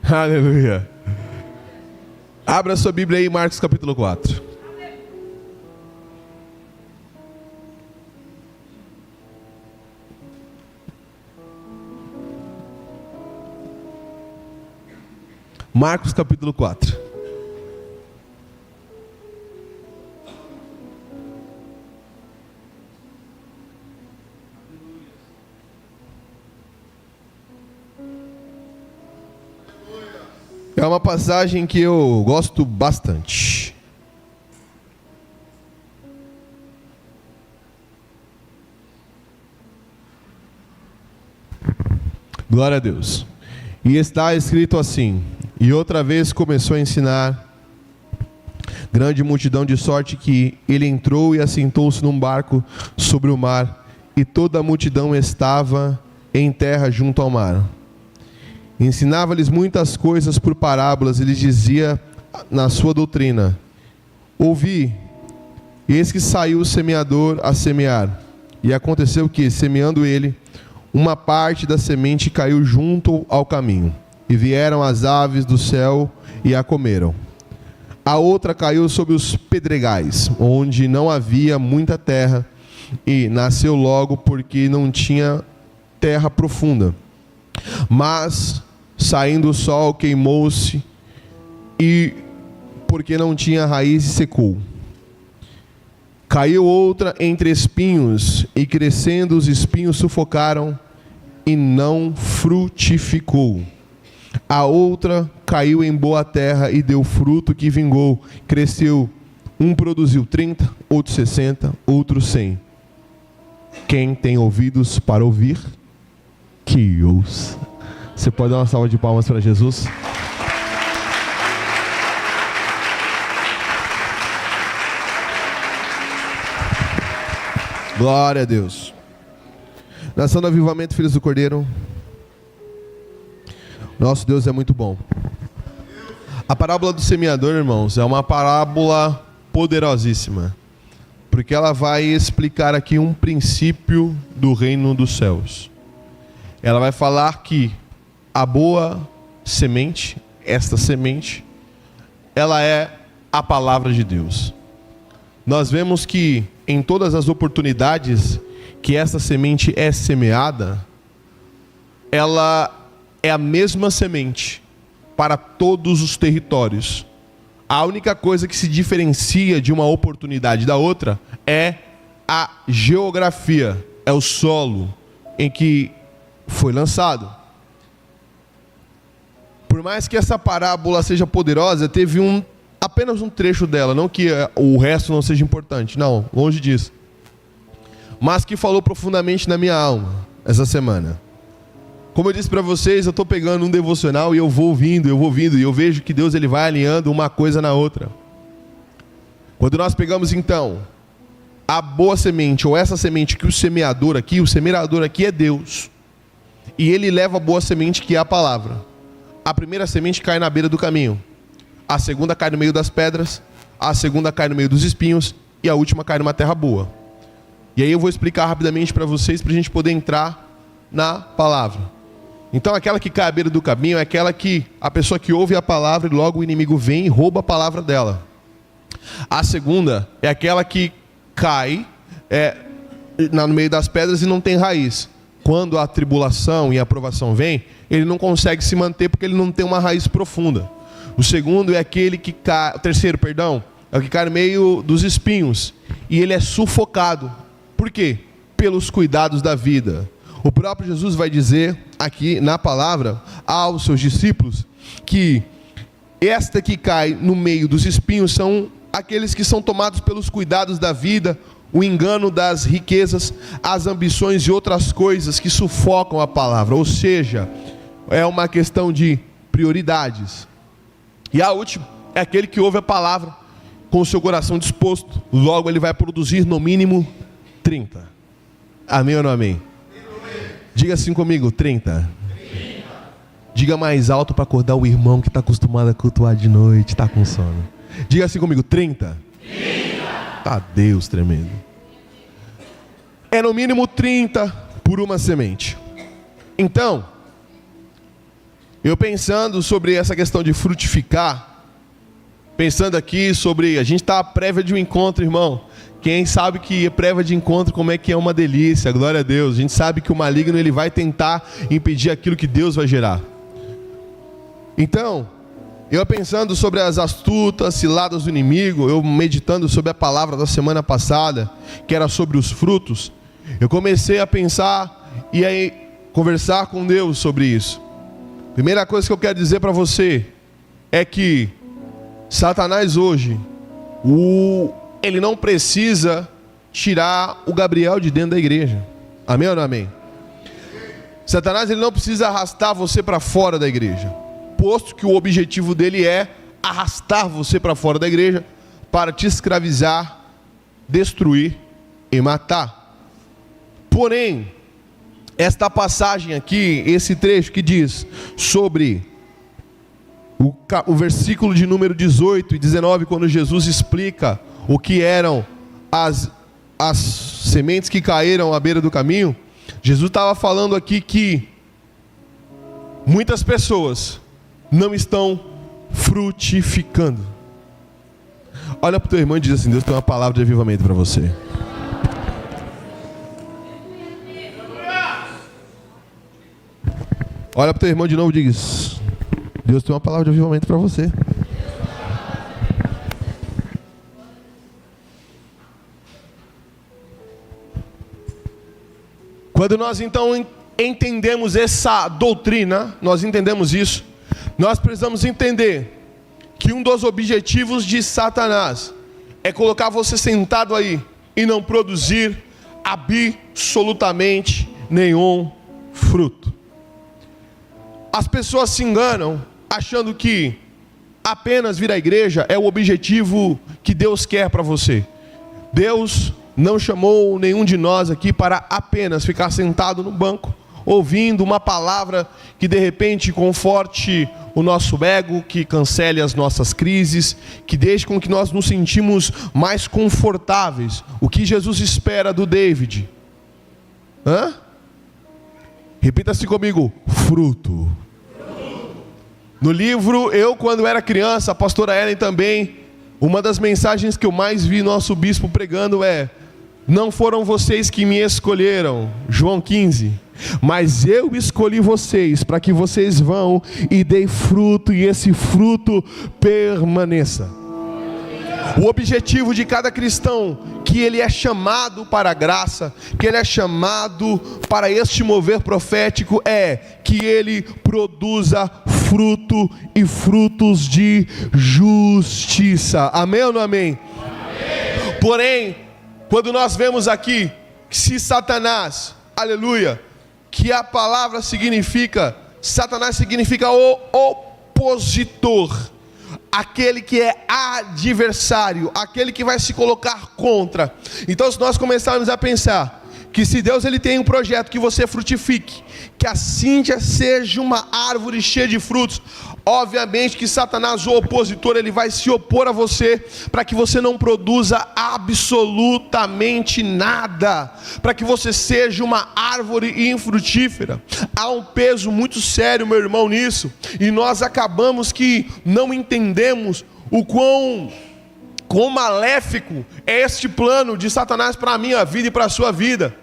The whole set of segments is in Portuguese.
Aleluia. Abra sua Bíblia aí, Marcos capítulo 4. Marcos capítulo 4. É uma passagem que eu gosto bastante. Glória a Deus. E está escrito assim: e outra vez começou a ensinar grande multidão, de sorte que ele entrou e assentou-se num barco sobre o mar, e toda a multidão estava em terra junto ao mar. Ensinava-lhes muitas coisas por parábolas, e lhes dizia na sua doutrina: ouvi, eis que saiu o semeador a semear. E aconteceu que, semeando ele, uma parte da semente caiu junto ao caminho, e vieram as aves do céu e a comeram. A outra caiu sobre os pedregais, onde não havia muita terra, e nasceu logo, porque não tinha terra profunda. Mas, saindo o sol, queimou-se, e porque não tinha raiz, secou. Caiu outra entre espinhos, e crescendo os espinhos sufocaram, e não frutificou. A outra caiu em boa terra, e deu fruto que vingou, cresceu. Um produziu 30, outro 60, outro 100. Quem tem ouvidos para ouvir, que ouça. Você pode dar uma salva de palmas para Jesus? Glória a Deus. Nação do Avivamento, filhos do Cordeiro, nosso Deus é muito bom. A parábola do semeador, irmãos, é uma parábola poderosíssima, porque ela vai explicar aqui um princípio do reino dos céus. Ela vai falar que a boa semente, esta semente, ela é a palavra de Deus. Nós vemos que em todas as oportunidades que essa semente é semeada, ela é a mesma semente para todos os territórios. A única coisa que se diferencia de uma oportunidade da outra é a geografia, é o solo em que foi lançado. Por mais que essa parábola seja poderosa, teve apenas um trecho dela, não que o resto não seja importante, não, longe disso, mas que falou profundamente na minha alma essa semana. Como eu disse para vocês, eu estou pegando um devocional e eu vou ouvindo, e eu vejo que Deus ele vai alinhando uma coisa na outra. Quando nós pegamos então a boa semente, ou essa semente que o semeador aqui é Deus, e ele leva a boa semente, que é a palavra. A primeira semente cai na beira do caminho, a segunda cai no meio das pedras, a segunda cai no meio dos espinhos, e a última cai numa terra boa. E aí eu vou explicar rapidamente para vocês, para a gente poder entrar na palavra. Então aquela que cai à beira do caminho é aquela que a pessoa que ouve a palavra e logo o inimigo vem e rouba a palavra dela. A segunda é aquela que cai no meio das pedras e não tem raiz. Quando a tribulação e a provação vem, ele não consegue se manter porque ele não tem uma raiz profunda. O segundo é aquele que cai, o terceiro, perdão, é o que cai no meio dos espinhos e ele é sufocado. Por quê? Pelos cuidados da vida. O próprio Jesus vai dizer aqui na palavra aos seus discípulos que esta que cai no meio dos espinhos são aqueles que são tomados pelos cuidados da vida, o engano das riquezas, as ambições e outras coisas que sufocam a palavra. Ou seja, é uma questão de prioridades. E a última é aquele que ouve a palavra com o seu coração disposto. Logo ele vai produzir no mínimo 30. Amém ou não amém? Diga assim comigo, 30. Diga mais alto para acordar o irmão que está acostumado a cultuar de noite, está com sono. Diga assim comigo, 30. Tá Deus tremendo. É no mínimo 30 por uma semente. Então, eu pensando sobre essa questão de frutificar, pensando aqui sobre, a gente está à prévia de um encontro, irmão. Quem sabe que prévia de encontro, como é que é uma delícia, glória a Deus. A gente sabe que o maligno ele vai tentar impedir aquilo que Deus vai gerar. Então, eu pensando sobre as astutas ciladas do inimigo, eu meditando sobre a palavra da semana passada, que era sobre os frutos, eu comecei a pensar e aí conversar com Deus sobre isso. Primeira coisa que eu quero dizer para você é que Satanás hoje, ele não precisa tirar o Gabriel de dentro da igreja. Amém ou não amém? Satanás ele não precisa arrastar você para fora da igreja, posto que o objetivo dele é arrastar você para fora da igreja para te escravizar, destruir e matar. Porém, esta passagem aqui, esse trecho que diz sobre o versículo de número 18 e 19, quando Jesus explica o que eram as sementes que caíram à beira do caminho, Jesus estava falando aqui que muitas pessoas não estão frutificando. Olha para o teu irmão e diz assim: Deus tem uma palavra de avivamento para você. Olha para o teu irmão de novo e diz: Deus tem uma palavra de avivamento para você. Quando nós então entendemos essa doutrina, nós entendemos isso, nós precisamos entender que um dos objetivos de Satanás é colocar você sentado aí e não produzir absolutamente nenhum fruto. As pessoas se enganam achando que apenas vir à igreja é o objetivo que Deus quer para você. Deus não chamou nenhum de nós aqui para apenas ficar sentado no banco, ouvindo uma palavra que de repente conforte o nosso ego, que cancele as nossas crises, que deixe com que nós nos sentimos mais confortáveis. O que Jesus espera do David? Repita-se comigo: fruto. No livro Eu Quando Era Criança, a pastora Ellen também, uma das mensagens que eu mais vi nosso bispo pregando é: não foram vocês que me escolheram, João 15, mas eu escolhi vocês para que vocês vão e deem fruto, e esse fruto permaneça. O objetivo de cada cristão, que ele é chamado para a graça, que ele é chamado para este mover profético, é que ele produza fruto e frutos de justiça. Amém ou não amém? Amém. Porém, quando nós vemos aqui que se Satanás, aleluia, que a palavra significa, Satanás significa o opositor, aquele que é adversário, aquele que vai se colocar contra. Então, se nós começarmos a pensar que se Deus ele tem um projeto que você frutifique, que a Cíntia seja uma árvore cheia de frutos, obviamente que Satanás, o opositor, ele vai se opor a você, para que você não produza absolutamente nada, para que você seja uma árvore infrutífera. Há um peso muito sério, meu irmão, nisso, e nós acabamos que não entendemos o quão maléfico é este plano de Satanás para a minha vida e para a sua vida.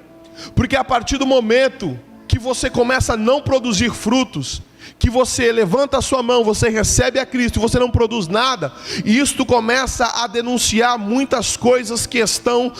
Porque a partir do momento que você começa a não produzir frutos, que você levanta a sua mão, você recebe a Cristo e você não produz nada, e isto começa a denunciar muitas coisas que estão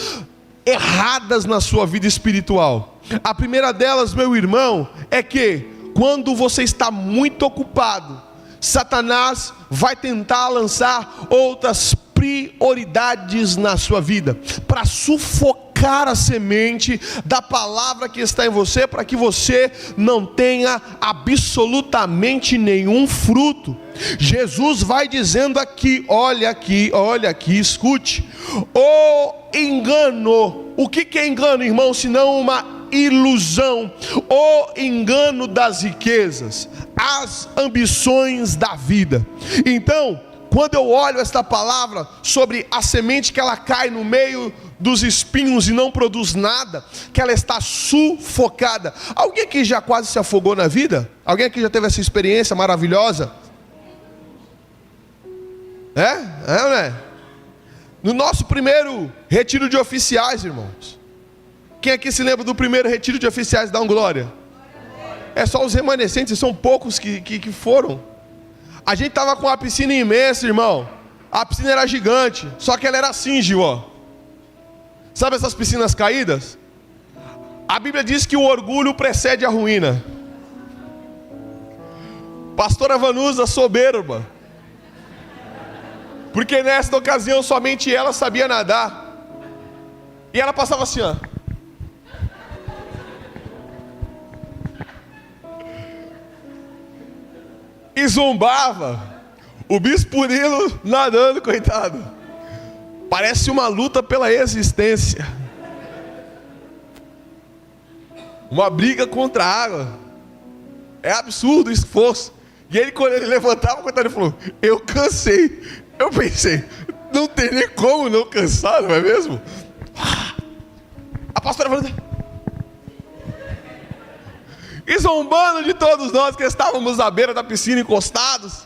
erradas na sua vida espiritual. A primeira delas, meu irmão, é que quando você está muito ocupado, Satanás vai tentar lançar outras prioridades na sua vida, para sufocar a semente da palavra que está em você, para que você não tenha absolutamente nenhum fruto. Jesus vai dizendo aqui, olha aqui, escute: o engano. O que é engano, irmão, senão uma ilusão? O engano das riquezas, as ambições da vida. Então, quando eu olho esta palavra sobre a semente que ela cai no meio dos espinhos e não produz nada, que ela está sufocada. Alguém aqui já quase se afogou na vida? Alguém aqui já teve essa experiência maravilhosa? É ou não é? No nosso primeiro retiro de oficiais, irmãos. Quem aqui se lembra do primeiro retiro de oficiais? Dá um glória. É só os remanescentes, são poucos que foram. A gente estava com uma piscina imensa, irmão. A piscina era gigante, só que ela era assim, Gil, ó. Sabe essas piscinas caídas? A Bíblia diz que o orgulho precede a ruína. Pastora Vanusa, soberba. Porque nesta ocasião somente ela sabia nadar. E ela passava assim, ó. E zombava. O bispo Nilo nadando, coitado. Parece uma luta pela existência. Uma briga contra a água. É absurdo o esforço. E ele, quando ele levantava, coitado, ele falou: eu cansei. Eu pensei, não tem nem como não cansar, não é mesmo? A pastora falando, e zombando de todos nós que estávamos à beira da piscina encostados.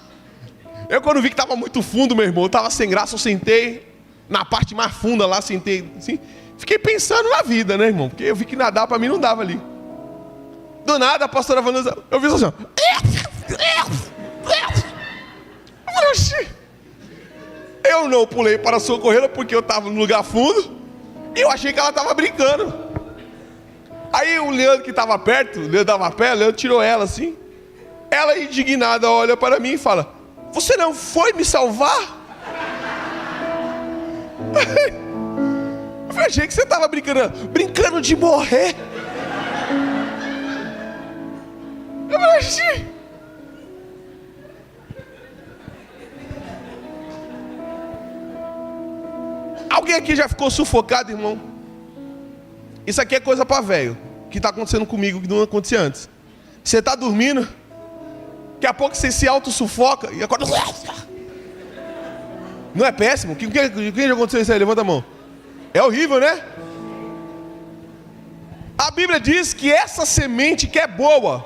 Eu, quando vi que estava muito fundo, meu irmão, estava sem graça, eu sentei na parte mais funda lá, sentei assim, fiquei pensando na vida, né, irmão? Porque eu vi que nadar para mim não dava ali. Do nada a pastora Vanusa, eu vi assim, eu não pulei para socorrê-la porque eu estava no lugar fundo e eu achei que ela estava brincando. Aí o Leandro que estava perto, o Leandro dava pé, o Leandro tirou ela assim. Ela indignada olha para mim e fala: você não foi me salvar? Eu achei que você estava brincando de morrer. Eu achei. Alguém aqui já ficou sufocado, irmão? Isso aqui é coisa para velho, que está acontecendo comigo, que não acontecia antes. Você está dormindo, daqui a pouco você se auto-sufoca e acorda. Não é péssimo? Quem já aconteceu isso aí? Levanta a mão. É horrível, né? A Bíblia diz que essa semente que é boa,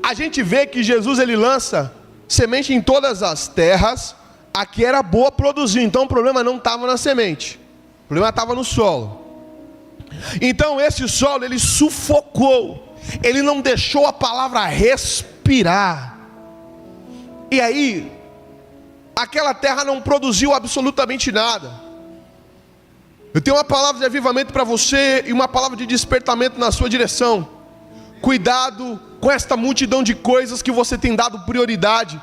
a gente vê que Jesus ele lança semente em todas as terras. Aqui era boa produzir, então o problema não estava na semente, o problema estava no solo. Então esse solo ele sufocou, ele não deixou a palavra respirar. E aí aquela terra não produziu absolutamente nada. Eu tenho uma palavra de avivamento para você e uma palavra de despertamento na sua direção. Cuidado com esta multidão de coisas que você tem dado prioridade,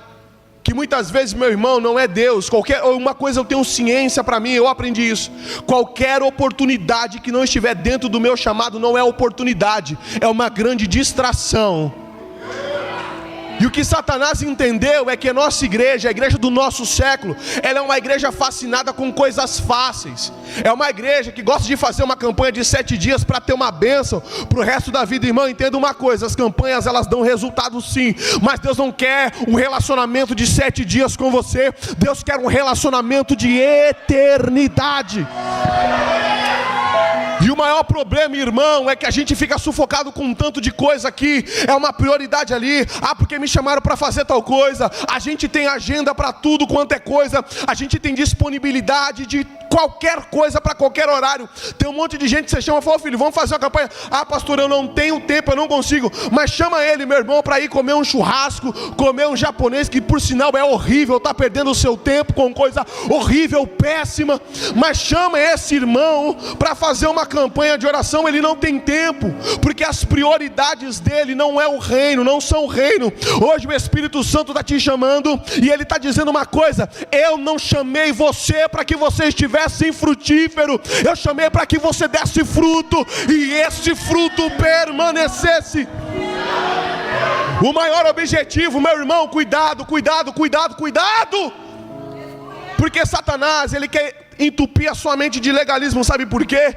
que muitas vezes, meu irmão, não é Deus. Uma coisa eu tenho ciência para mim, eu aprendi isso: qualquer oportunidade que não estiver dentro do meu chamado não é oportunidade, é uma grande distração. E o que Satanás entendeu é que a nossa igreja, a igreja do nosso século, ela é uma igreja fascinada com coisas fáceis. É uma igreja que gosta de fazer uma campanha de 7 dias para ter uma bênção para o resto da vida. Irmão, entenda uma coisa: as campanhas elas dão resultado sim, mas Deus não quer um relacionamento de 7 dias com você. Deus quer um relacionamento de eternidade. E o maior problema, irmão, é que a gente fica sufocado com um tanto de coisa aqui. É uma prioridade ali. Ah, porque me chamaram para fazer tal coisa. A gente tem agenda para tudo quanto é coisa. A gente tem disponibilidade de qualquer coisa para qualquer horário. Tem um monte de gente que você chama e fala: filho, vamos fazer uma campanha. Ah, pastor, eu não tenho tempo, eu não consigo. Mas chama ele, meu irmão, para ir comer um churrasco, comer um japonês, que por sinal é horrível, está perdendo o seu tempo com coisa horrível, péssima. Mas chama esse irmão para fazer uma campanha de oração. Ele não tem tempo, porque as prioridades dele não é o reino, não são o reino. Hoje o Espírito Santo está te chamando e ele está dizendo uma coisa: eu não chamei você para que você estivesse infrutífero, eu chamei para que você desse fruto e esse fruto permanecesse. O maior objetivo, meu irmão, cuidado, porque Satanás ele quer entupir a sua mente de legalismo. Sabe por quê?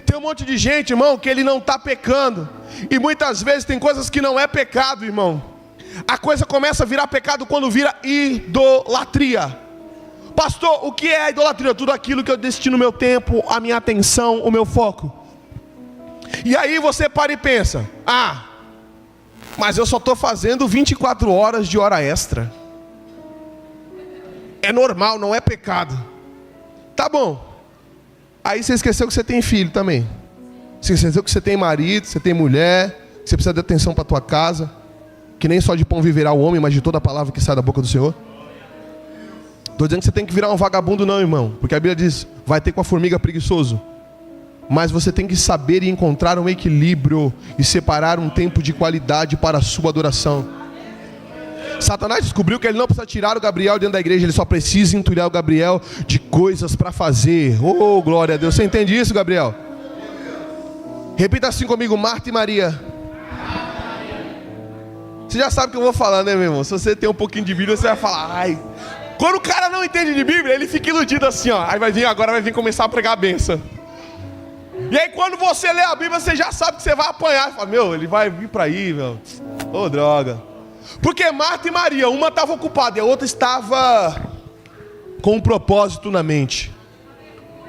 Tem um monte de gente, irmão, que ele não está pecando, e muitas vezes tem coisas que não é pecado, irmão. A coisa começa a virar pecado quando vira idolatria. Pastor, o que é a idolatria? Tudo aquilo que eu destino o meu tempo, a minha atenção, o meu foco. E aí você para e pensa: mas eu só estou fazendo 24 horas de hora extra. É normal, não é pecado. Tá bom. Aí você esqueceu que você tem filho também. Você esqueceu que você tem marido, você tem mulher, que você precisa de atenção para a tua casa, que nem só de pão viverá o homem, mas de toda a palavra que sai da boca do Senhor. Estou dizendo que você tem que virar um vagabundo não, irmão. Porque a Bíblia diz: vai ter com a formiga preguiçoso. Mas você tem que saber e encontrar um equilíbrio e separar um tempo de qualidade para a sua adoração. Satanás descobriu que ele não precisa tirar o Gabriel dentro da igreja, ele só precisa entulhar o Gabriel de coisas para fazer. Oh, glória a Deus. Você entende isso, Gabriel? Repita assim comigo: Marta e Maria. Você já sabe o que eu vou falar, né, meu irmão? Se você tem um pouquinho de Bíblia, você vai falar: ai. Quando o cara não entende de Bíblia, ele fica iludido assim, ó. Aí agora vai vir começar a pregar a benção. E aí quando você lê a Bíblia, você já sabe que você vai apanhar. Você fala: meu, ele vai vir para aí, meu. Ô, droga. Porque Marta e Maria, uma estava ocupada e a outra estava com um propósito na mente.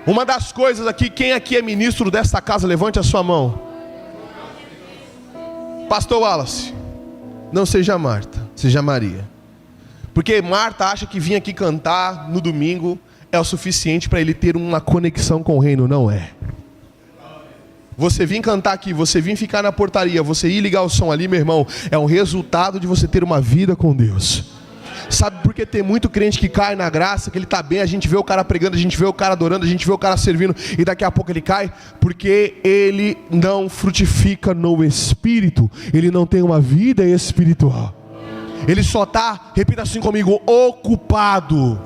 Uma das coisas aqui, quem aqui é ministro desta casa, levante a sua mão. Pastor Wallace, não seja Marta, seja Maria. Porque Marta acha que vir aqui cantar no domingo é o suficiente para ele ter uma conexão com o reino. Não é. Você vir cantar aqui, você vir ficar na portaria, você ir ligar o som ali, meu irmão, é um resultado de você ter uma vida com Deus. Sabe por que tem muito crente que cai na graça, que ele está bem, a gente vê o cara pregando, a gente vê o cara adorando, a gente vê o cara servindo, e daqui a pouco ele cai? Porque ele não frutifica no Espírito, ele não tem uma vida espiritual. Ele só está, repita assim comigo, ocupado.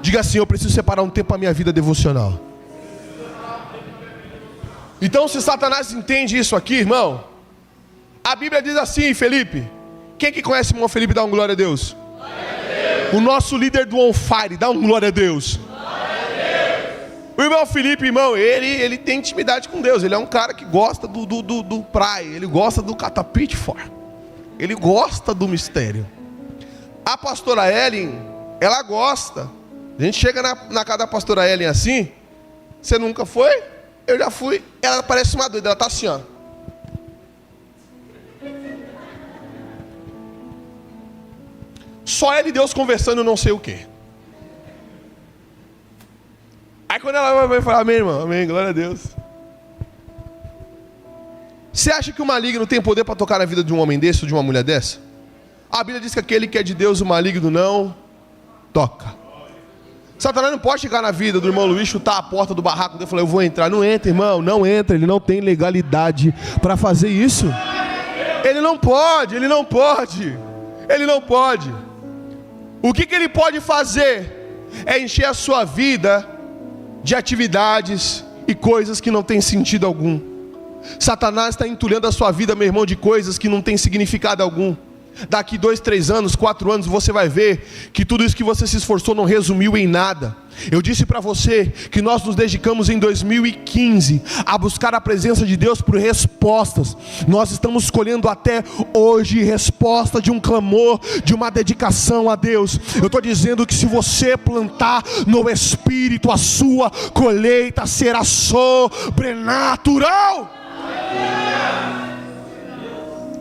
Diga assim: eu preciso separar um tempo para a minha vida devocional. Então, se Satanás entende isso aqui, irmão, a Bíblia diz assim, Felipe. Quem que conhece o irmão Felipe? Dá um glória a Deus. Glória a Deus. O nosso líder do On Fire, dá um glória a Deus. Glória a Deus. O irmão Felipe, irmão, ele tem intimidade com Deus. Ele é um cara que gosta do praia, ele gosta do catapite fora. Ele gosta do mistério. A pastora Ellen, ela gosta. A gente chega na casa da pastora Ellen assim. Você nunca foi? Eu já fui. Ela parece uma doida, ela tá assim, ó. Só ela e Deus conversando, não sei o quê. Aí quando ela vai falar: amém, irmão, amém, glória a Deus. Você acha que o maligno tem poder para tocar na vida de um homem desse ou de uma mulher dessa? A Bíblia diz que aquele que é de Deus, o maligno não toca. Satanás não pode chegar na vida do irmão Luiz, chutar a porta do barraco dele e falar: eu vou entrar. Não entra, irmão, não entra. Ele não tem legalidade para fazer isso. Ele não pode, ele não pode. Ele não pode. O que ele pode fazer é encher a sua vida de atividades e coisas que não têm sentido algum. Satanás está entulhando a sua vida, meu irmão, de coisas que não têm significado algum. Daqui 2, 3 anos, 4 anos, você vai ver que tudo isso que você se esforçou não resumiu em nada. Eu disse para você que nós nos dedicamos em 2015 a buscar a presença de Deus por respostas. Nós estamos escolhendo até hoje resposta de um clamor, de uma dedicação a Deus. Eu estou dizendo que se você plantar no Espírito, a sua colheita será sobrenatural.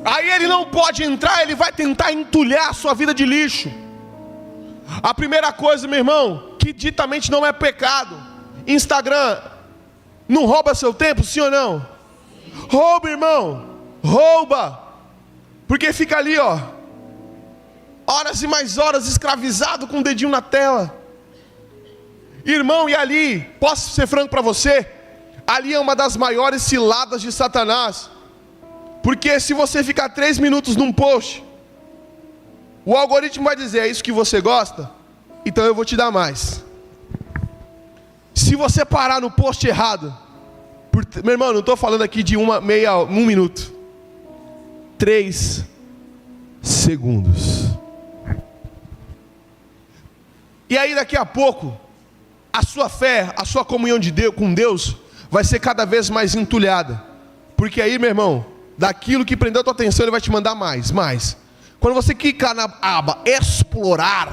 Aí ele não pode entrar, ele vai tentar entulhar a sua vida de lixo. A primeira coisa, meu irmão, que ditamente não é pecado: Instagram não rouba seu tempo, sim ou não? Rouba, irmão, rouba. Porque fica ali, ó, horas e mais horas escravizado com o dedinho na tela. Irmão, e ali, posso ser franco para você? Ali é uma das maiores ciladas de Satanás. Porque se você ficar 3 minutos num post, o algoritmo vai dizer: é isso que você gosta? Então eu vou te dar mais. Se você parar no post errado, meu irmão, não estou falando aqui de 1 minuto, 3 segundos. E aí daqui a pouco, a sua fé, a sua comunhão de Deus, com Deus, vai ser cada vez mais entulhada. Porque aí, meu irmão, daquilo que prendeu a tua atenção, ele vai te mandar mais. Quando você clicar na aba explorar,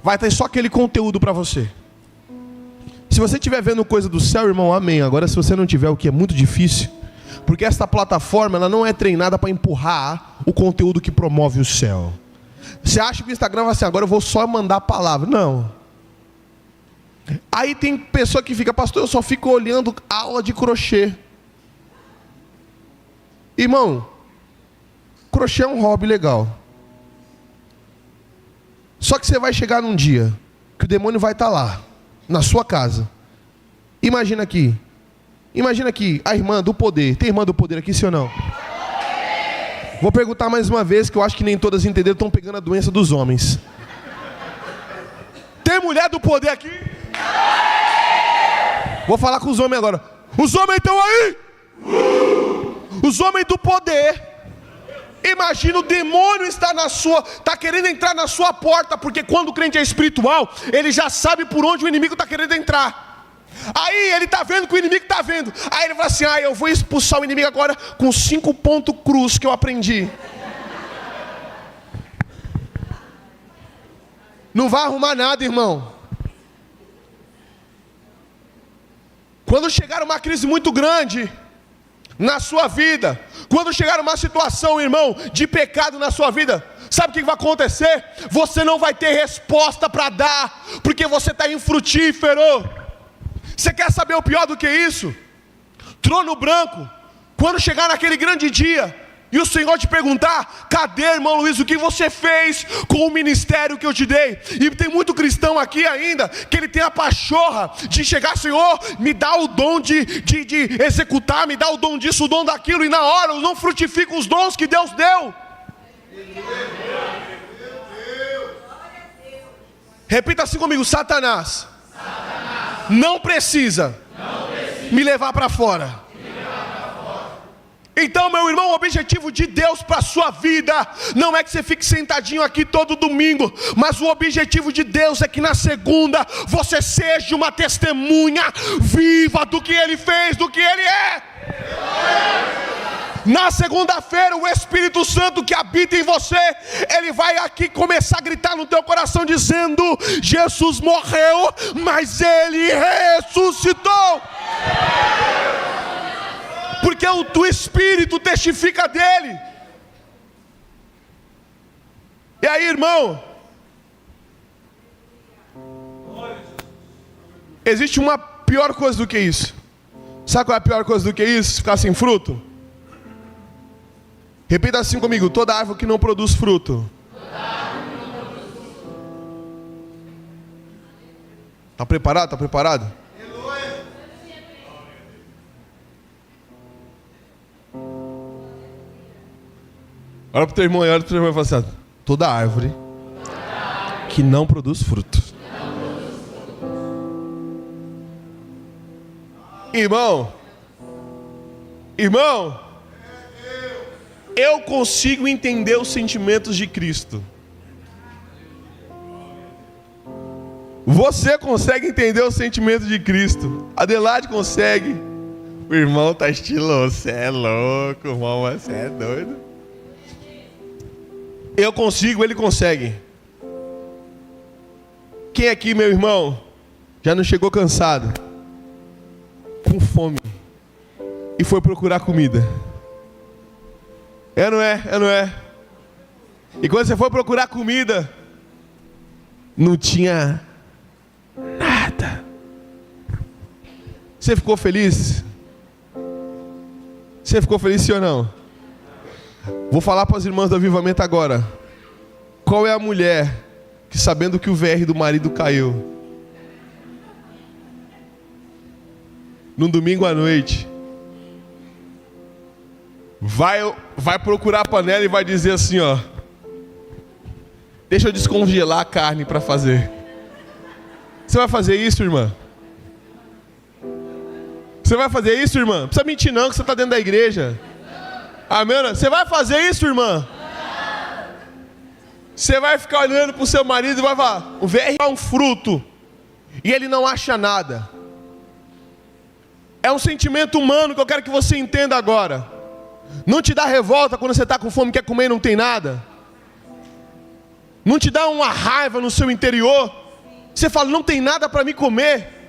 vai ter só aquele conteúdo para você. Se você estiver vendo coisa do céu, irmão, amém. Agora, se você não tiver, o que é muito difícil, porque esta plataforma, ela não é treinada para empurrar o conteúdo que promove o céu. Você acha que o Instagram vai assim, agora eu vou só mandar a palavra? Não. Aí tem pessoa que fica, pastor, eu só fico olhando aula de crochê. Irmão, crochê é um hobby legal. Só que você vai chegar num dia que o demônio vai estar lá, na sua casa. Imagina aqui, a irmã do poder. Tem irmã do poder aqui, sim ou não? Vou perguntar mais uma vez, que eu acho que nem todas entenderam, estão pegando a doença dos homens. Tem mulher do poder aqui? Vou falar com os homens agora. Os homens estão aí? Os homens do poder. Imagina o demônio está querendo entrar na sua porta, porque quando o crente é espiritual, ele já sabe por onde o inimigo está querendo entrar. Aí ele está vendo que o inimigo está vendo. Aí ele fala assim, eu vou expulsar o inimigo agora com 5 pontos cruz que eu aprendi. Não vai arrumar nada, irmão. Quando chegar uma crise muito grande na sua vida, quando chegar uma situação, irmão, de pecado na sua vida, sabe o que vai acontecer? Você não vai ter resposta para dar, porque você está infrutífero. Você quer saber o pior do que isso? Trono branco, quando chegar naquele grande dia, e o Senhor te perguntar, cadê, irmão Luiz, o que você fez com o ministério que eu te dei? E tem muito cristão aqui ainda, que ele tem a pachorra de chegar, Senhor, me dá o dom de executar, me dá o dom disso, o dom daquilo, e na hora não frutifica os dons que Deus deu. Repita assim comigo, Satanás não precisa me levar para fora. Então, meu irmão, o objetivo de Deus para a sua vida não é que você fique sentadinho aqui todo domingo, mas o objetivo de Deus é que na segunda você seja uma testemunha viva do que Ele fez, do que Ele é. Na segunda-feira, o Espírito Santo que habita em você, ele vai aqui começar a gritar no teu coração dizendo, Jesus morreu, mas Ele ressuscitou. Porque o Espírito testifica dele. E aí, irmão, existe uma pior coisa do que isso. Sabe qual é a pior coisa do que isso? Ficar sem fruto? Repita assim comigo, toda árvore que não produz fruto. Está preparado? Está preparado? Olha para o teu irmão e fala assim, toda árvore que não produz fruto. Irmão, eu consigo entender os sentimentos de Cristo. Você consegue entender os sentimentos de Cristo. Adelaide consegue. O irmão tá estiloso. Você é louco, irmão, você é doido. Eu consigo, ele consegue. Quem aqui, meu irmão, já não chegou cansado, com fome, e foi procurar comida? Não é? E quando você foi procurar comida, não tinha nada. Você ficou feliz? Você ficou feliz, sim ou não? Vou falar para as irmãs do avivamento agora. Qual é a mulher que, sabendo que o VR do marido caiu, num domingo à noite, vai procurar a panela e vai dizer assim, ó, deixa eu descongelar a carne para fazer. Você vai fazer isso, irmã? Você vai fazer isso, irmã? Não precisa mentir não, que você está dentro da igreja. Amém? Você vai fazer isso, irmã? Você vai ficar olhando para o seu marido e vai falar, o VR é um fruto, e ele não acha nada. É um sentimento humano que eu quero que você entenda agora. Não te dá revolta quando você está com fome, quer comer e não tem nada? Não te dá uma raiva no seu interior? Você fala, não tem nada para me comer.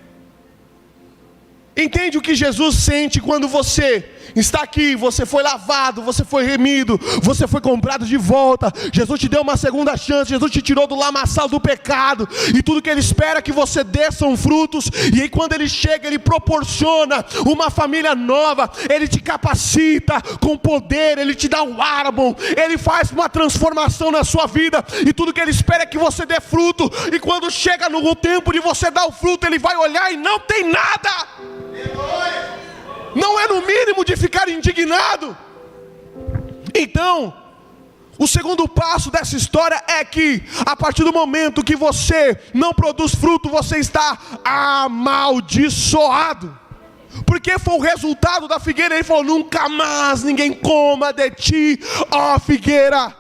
Entende o que Jesus sente quando você está aqui, você foi lavado, você foi remido, você foi comprado de volta. Jesus te deu uma segunda chance, Jesus te tirou do lamaçal do pecado. E tudo que Ele espera é que você dê são frutos. E aí quando Ele chega, Ele proporciona uma família nova. Ele te capacita com poder, Ele te dá um árbol, Ele faz uma transformação na sua vida. E tudo que Ele espera é que você dê fruto. E quando chega no tempo de você dar o fruto, Ele vai olhar e não tem nada. Não é no mínimo de ficar indignado. Então, o segundo passo dessa história é que a partir do momento que você não produz fruto, você está amaldiçoado. Porque foi o resultado da figueira. Ele falou, nunca mais ninguém coma de ti, ó figueira.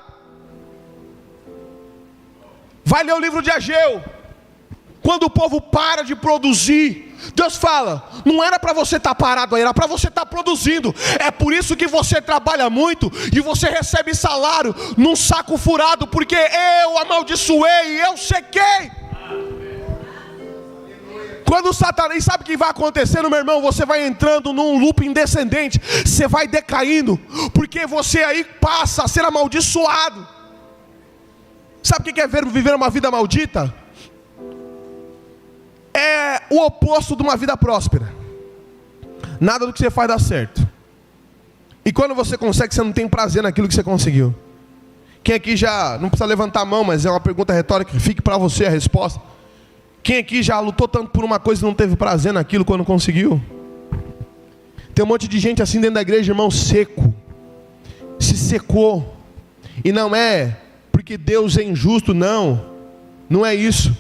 Vai ler o livro de Ageu. Quando o povo para de produzir, Deus fala, não era para você estar parado aí, era para você estar produzindo. É por isso que você trabalha muito e você recebe salário num saco furado, porque eu amaldiçoei, eu sequei. Quando Satanás, sabe o que vai acontecendo, meu irmão? Você vai entrando num looping descendente, você vai decaindo, porque você aí passa a ser amaldiçoado. Sabe o que é viver uma vida maldita? É o oposto de uma vida próspera. Nada do que você faz dá certo. E quando você consegue, você não tem prazer naquilo que você conseguiu. Quem aqui já, não precisa levantar a mão, mas é uma pergunta retórica, fique para você a resposta. Quem aqui já lutou tanto por uma coisa e não teve prazer naquilo quando conseguiu? Tem um monte de gente assim dentro da igreja, irmão, seco. Se secou. E não é porque Deus é injusto, não. Não é isso.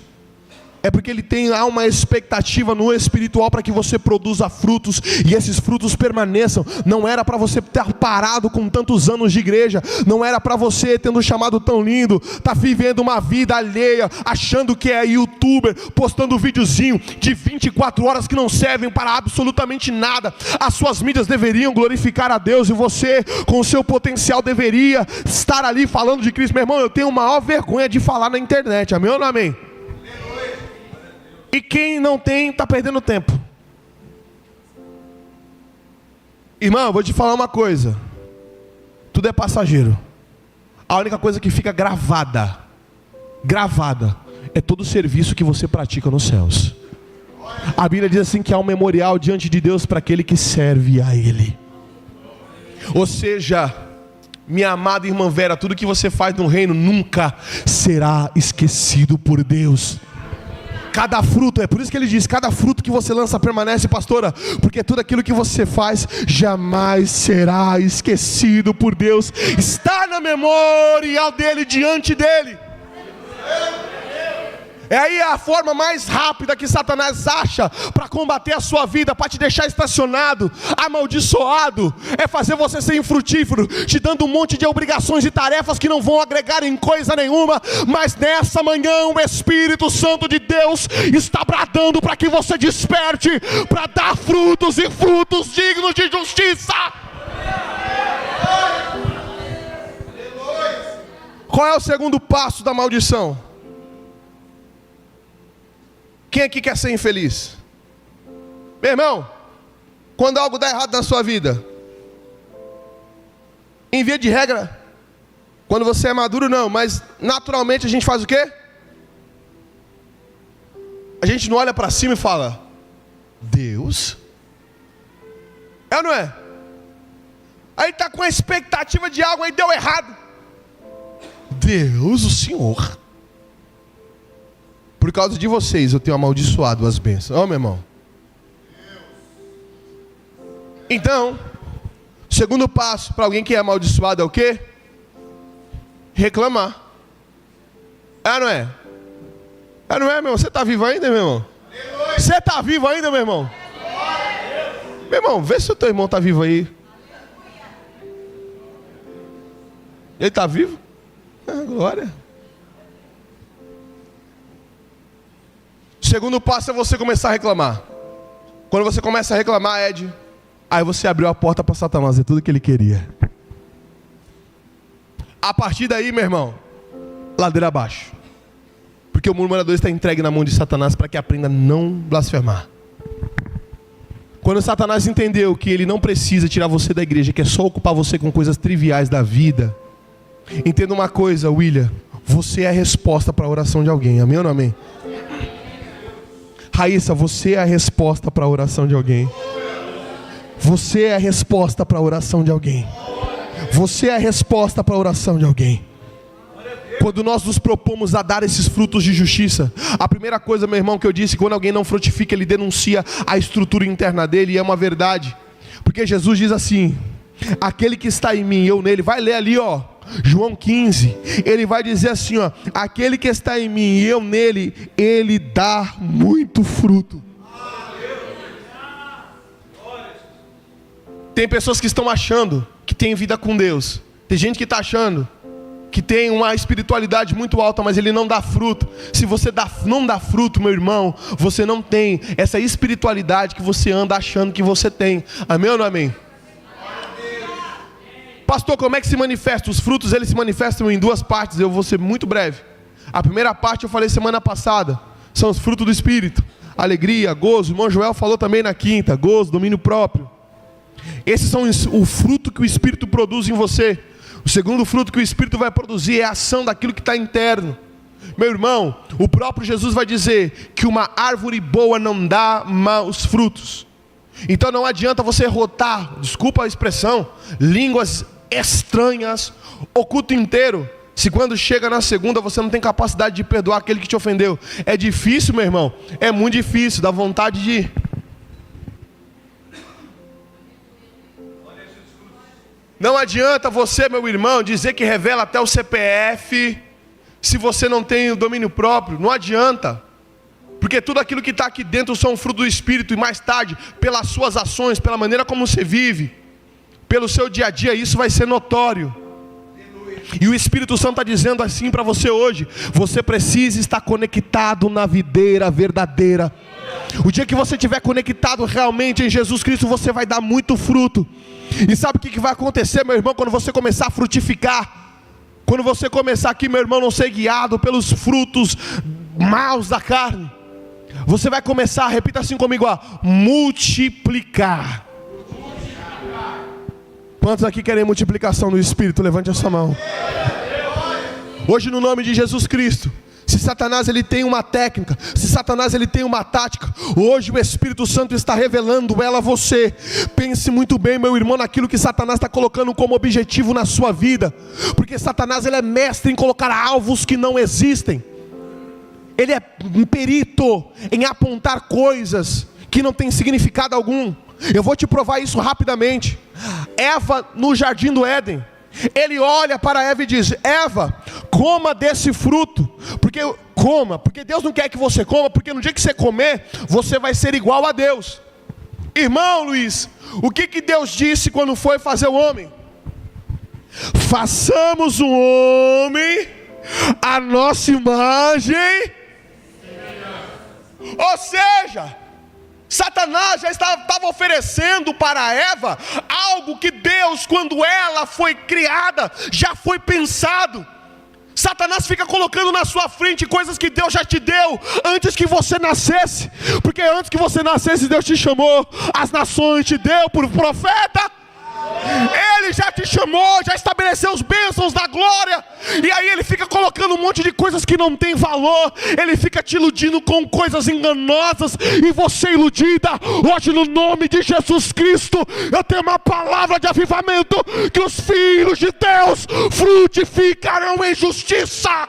É porque há uma expectativa no espiritual para que você produza frutos e esses frutos permaneçam. Não era para você estar parado com tantos anos de igreja. Não era para você, tendo um chamado tão lindo, estar vivendo uma vida alheia, achando que é youtuber, postando videozinho de 24 horas que não servem para absolutamente nada. As suas mídias deveriam glorificar a Deus e você, com o seu potencial, deveria estar ali falando de Cristo. Meu irmão, eu tenho a maior vergonha de falar na internet. Amém ou não amém? E quem não tem, está perdendo tempo. Irmão, eu vou te falar uma coisa. Tudo é passageiro. A única coisa que fica gravada, é todo o serviço que você pratica nos céus. A Bíblia diz assim que há um memorial diante de Deus para aquele que serve a Ele. Ou seja, minha amada irmã Vera, tudo que você faz no reino nunca será esquecido por Deus. Cada fruto, é por isso que ele diz, cada fruto que você lança permanece, pastora, porque tudo aquilo que você faz jamais será esquecido por Deus, está na memória dele, diante dele. É aí a forma mais rápida que Satanás acha para combater a sua vida, para te deixar estacionado, amaldiçoado, é fazer você ser infrutífero, te dando um monte de obrigações e tarefas que não vão agregar em coisa nenhuma. Mas nessa manhã o Espírito Santo de Deus está bradando para que você desperte, para dar frutos e frutos dignos de justiça. Qual é o segundo passo da maldição? Quem aqui quer ser infeliz? Meu irmão, quando algo dá errado na sua vida, em via de regra, quando você é maduro não, mas naturalmente a gente faz o quê? A gente não olha para cima e fala, Deus? É ou não é? Aí está com a expectativa de algo, aí deu errado. Deus, o Senhor. Por causa de vocês eu tenho amaldiçoado as bênçãos. Ó, meu irmão. Então, segundo passo para alguém que é amaldiçoado é o quê? Reclamar. É ou não é? É ou não é, meu irmão? Você está vivo ainda, meu irmão? Você está vivo ainda, meu irmão? Meu irmão, vê se o teu irmão está vivo aí. Ele está vivo? Ah, glória. Segundo passo é você começar a reclamar. Quando você começa a reclamar, Ed, aí você abriu a porta para Satanás fazer tudo o que ele queria. A partir daí, meu irmão, ladeira abaixo. Porque o murmurador está entregue na mão de Satanás para que aprenda a não blasfemar. Quando Satanás entendeu que ele não precisa tirar você da igreja, que é só ocupar você com coisas triviais da vida, entenda uma coisa, William, você é a resposta para a oração de alguém, amém ou não amém? Raíssa, você é a resposta para a oração de alguém. Você é a resposta para a oração de alguém. Você é a resposta para a oração de alguém. Quando nós nos propomos a dar esses frutos de justiça, a primeira coisa, meu irmão, que eu disse, quando alguém não frutifica, ele denuncia a estrutura interna dele, e é uma verdade. Porque Jesus diz assim: aquele que está em mim, eu nele. Vai ler ali, ó, João 15. Ele vai dizer assim, ó: aquele que está em mim e eu nele, ele dá muito fruto. Tem pessoas que estão achando que tem vida com Deus. Tem gente que está achando que tem uma espiritualidade muito alta, mas ele não dá fruto. Se você não dá fruto, meu irmão, você não tem essa espiritualidade que você anda achando que você tem. Amém ou não amém? Pastor, como é que se manifesta? Os frutos, eles se manifestam em duas partes. Eu vou ser muito breve. A primeira parte eu falei semana passada, são os frutos do Espírito: alegria, gozo. O irmão Joel falou também na quinta: gozo, domínio próprio. Esses são o fruto que o Espírito produz em você. O segundo fruto que o Espírito vai produzir é a ação daquilo que está interno. Meu irmão, o próprio Jesus vai dizer que uma árvore boa não dá maus frutos. Então não adianta você rotar, desculpa a expressão, línguas estranhas o culto inteiro, se quando chega na segunda você não tem capacidade de perdoar aquele que te ofendeu. É difícil, meu irmão, é muito difícil, dá vontade de... Não adianta você, meu irmão, dizer que revela até o CPF, se você não tem o domínio próprio. Não adianta. Porque tudo aquilo que está aqui dentro são fruto do Espírito. E mais tarde, pelas suas ações, pela maneira como você vive, pelo seu dia a dia, isso vai ser notório. E o Espírito Santo está dizendo assim para você hoje: você precisa estar conectado na videira verdadeira. O dia que você estiver conectado realmente em Jesus Cristo, você vai dar muito fruto. E sabe o que vai acontecer, meu irmão, quando você começar a frutificar? Quando você começar aqui, meu irmão, não ser guiado pelos frutos maus da carne, você vai começar, repita assim comigo, a multiplicar. Quantos aqui querem multiplicação no Espírito? Levante a sua mão. Hoje, no nome de Jesus Cristo, se Satanás ele tem uma técnica, se Satanás ele tem uma tática, hoje o Espírito Santo está revelando ela a você. Pense muito bem, meu irmão, naquilo que Satanás está colocando como objetivo na sua vida. Porque Satanás ele é mestre em colocar alvos que não existem. Ele é um perito em apontar coisas que não têm significado algum. Eu vou te provar isso rapidamente. Eva no jardim do Éden, ele olha para Eva e diz: Eva, coma desse fruto, porque Deus não quer que você coma, porque no dia que você comer, você vai ser igual a Deus. Irmão Luiz, o que Deus disse quando foi fazer o homem? Façamos o homem a nossa imagem. Ou seja, Satanás já estava oferecendo para Eva algo que Deus, quando ela foi criada, já foi pensado. Satanás fica colocando na sua frente coisas que Deus já te deu antes que você nascesse. Porque antes que você nascesse, Deus te chamou, as nações te deu por profeta. Ele já te chamou, já estabeleceu os bênçãos da glória. E aí ele fica colocando um monte de coisas que não tem valor. Ele fica te iludindo com coisas enganosas, e você iludida. Hoje, no nome de Jesus Cristo, eu tenho uma palavra de avivamento: que os filhos de Deus frutificarão em justiça.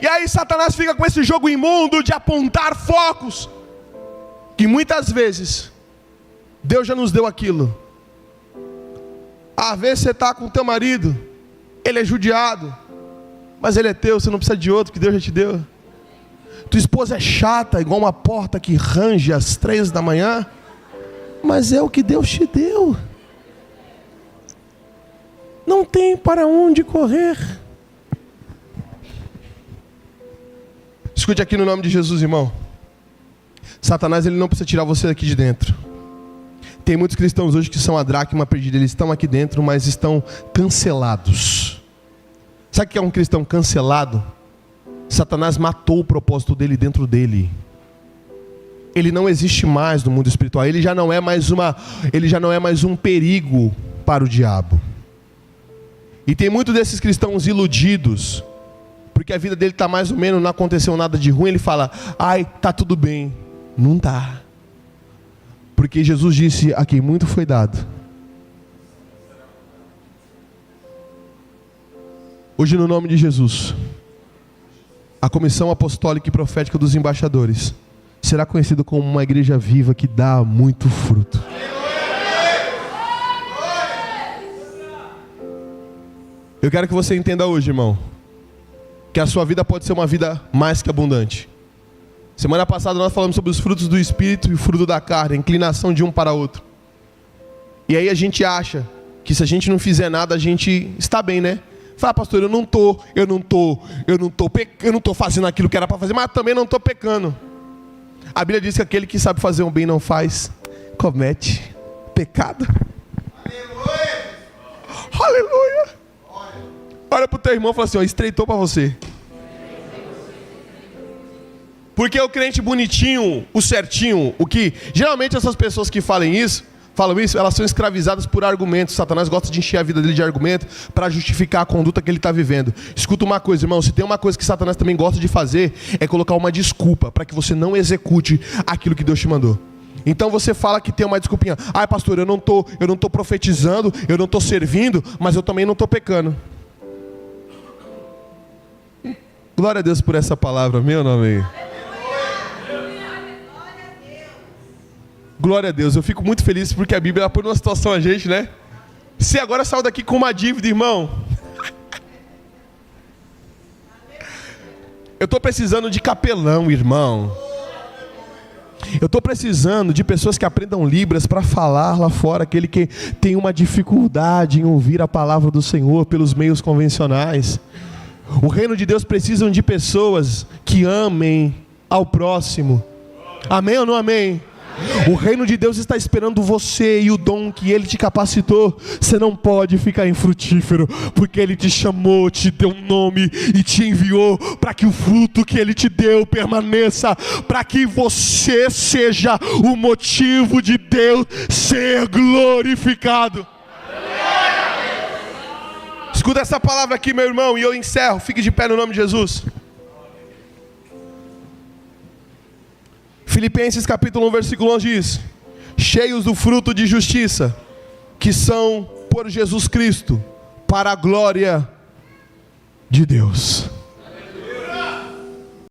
E aí Satanás fica com esse jogo imundo de apontar focos, que muitas vezes Deus já nos deu aquilo. Às vezes você está com o teu marido, ele é judiado, mas ele é teu, você não precisa de outro, que Deus já te deu. Tua esposa é chata, igual uma porta que range às 3 da manhã, mas é o que Deus te deu. Não tem para onde correr. Escute aqui no nome de Jesus, irmão. Satanás ele não precisa tirar você daqui de dentro. Tem muitos cristãos hoje que são a dracma perdida. Eles estão aqui dentro, mas estão cancelados. Sabe o que é um cristão cancelado? Satanás matou o propósito dele dentro dele. Ele não existe mais no mundo espiritual. Ele já não é mais um perigo para o diabo. E tem muitos desses cristãos iludidos, porque a vida dele está mais ou menos, não aconteceu nada de ruim. Ele fala: ai, tá tudo bem. Não tá. Porque Jesus disse: a quem muito foi dado. Hoje, no nome de Jesus, a Comissão Apostólica e Profética dos Embaixadores será conhecida como uma igreja viva que dá muito fruto. Eu quero que você entenda hoje, irmão, que a sua vida pode ser uma vida mais que abundante. Semana passada nós falamos sobre os frutos do Espírito e o fruto da carne, a inclinação de um para outro. E aí a gente acha que se a gente não fizer nada, a gente está bem, né? Fala: pastor, eu não tô fazendo aquilo que era para fazer, mas também não estou pecando. A Bíblia diz que aquele que sabe fazer um bem não faz, comete pecado. Aleluia! Aleluia! Olha para o teu irmão e fala assim: ó, estreitou para você. Porque o crente bonitinho, o certinho, o que... Geralmente essas pessoas que falam isso, elas são escravizadas por argumentos. Satanás gosta de encher a vida dele de argumento para justificar a conduta que ele está vivendo. Escuta uma coisa, irmão, se tem uma coisa que Satanás também gosta de fazer, é colocar uma desculpa para que você não execute aquilo que Deus te mandou. Então você fala que tem uma desculpinha: ai, pastor, eu não tô profetizando, eu não estou servindo, mas eu também não estou pecando. Glória a Deus por essa palavra, meu nome. Glória a Deus, eu fico muito feliz porque a Bíblia põe numa situação a gente, né? Você agora saiu daqui com uma dívida, irmão. Eu estou precisando de capelão, irmão. Eu estou precisando de pessoas que aprendam Libras para falar lá fora, aquele que tem uma dificuldade em ouvir a palavra do Senhor pelos meios convencionais. O reino de Deus precisa de pessoas que amem ao próximo. Amém ou não amém? O reino de Deus está esperando você e o dom que Ele te capacitou. Você não pode ficar infrutífero, porque Ele te chamou, te deu um nome e te enviou para que o fruto que Ele te deu permaneça, para que você seja o motivo de Deus ser glorificado. Escuta essa palavra aqui, meu irmão, e eu encerro. Fique de pé no nome de Jesus. Filipenses capítulo 1, versículo 11 diz: cheios do fruto de justiça, que são por Jesus Cristo, para a glória de Deus.